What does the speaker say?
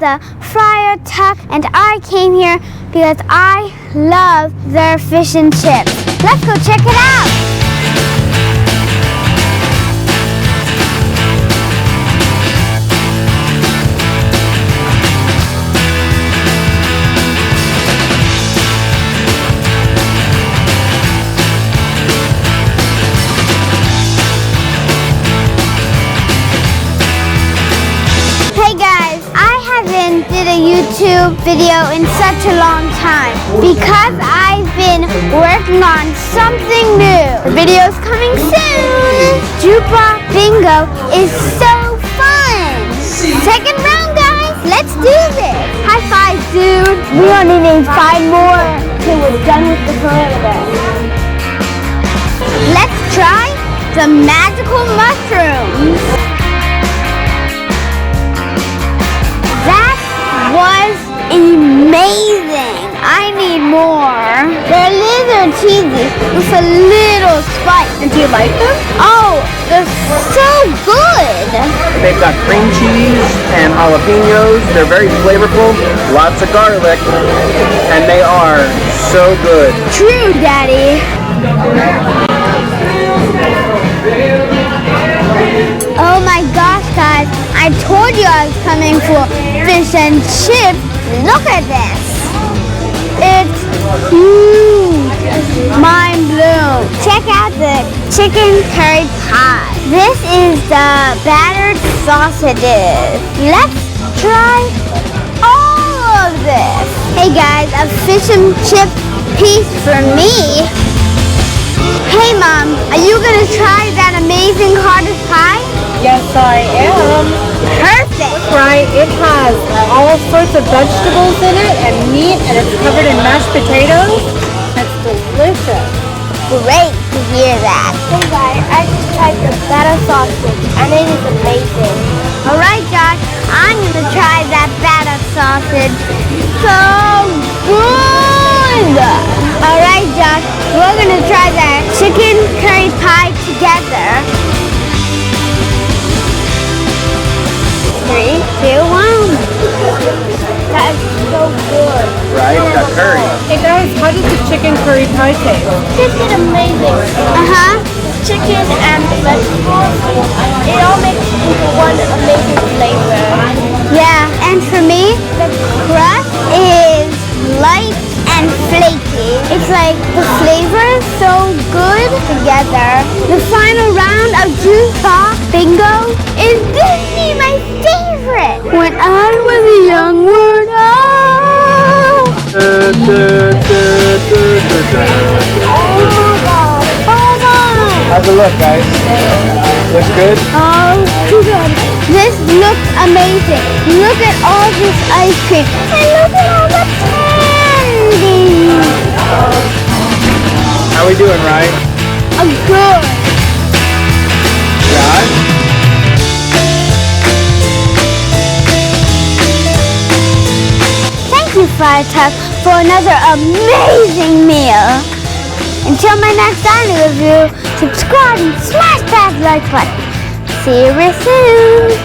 at the Friar Tuck, and I came here because I love their fish and chips. Let's go check it out. Did a YouTube video in such a long time because I've been working on something new. The video's coming soon. Jukebox bingo is so fun. Second round, guys. Let's do this. High five, dude. We only need 5 more till we're done with the perimeter. Let's try the magical mushrooms. Was amazing. I need more. They're a little cheesy with a little spice. And do you like them? Oh, they're so good. They've got cream cheese and jalapenos. They're very flavorful, lots of garlic, and they are so good. True, Daddy. Oh my gosh, guys. I told you I was coming for fish and chips. Look at this. It's huge. Mind blown. Check out the chicken curry pie. This is the battered sausages. Let's try all of this. Hey guys, a fish and chip piece for me. Hey Mom, are you gonna try that amazing cottage pie? Yes, I am. Perfect. Right, it has all sorts of vegetables in it and meat, and it's covered in mashed potatoes. It's delicious. Great to hear that. Hey guys, I just tried the battered sausage and it is amazing. Alright Josh, I'm gonna try that battered sausage. So good! Alright Josh, we're gonna try that chicken curry pie together. 3, 2, 1. That is so good. Right? Got curry. Hey guys, how does the chicken curry pie taste? This is amazing. Chicken and vegetables, it all makes into one amazing flavor. Yeah, and for me, the crust is light and flaky. It's like the flavor is so good together. The final round of Jukebox bingo is Disney, my favorite. When I was a young word, How's it look, guys? Looks good? Oh, too good. This looks amazing. Look at all this ice cream. And look at all the candy. How we doing, Ryan? Good. Josh? Thank you, Friar Tuck, for another amazing meal. Until my next dining review, subscribe and smash that like button. See you real soon.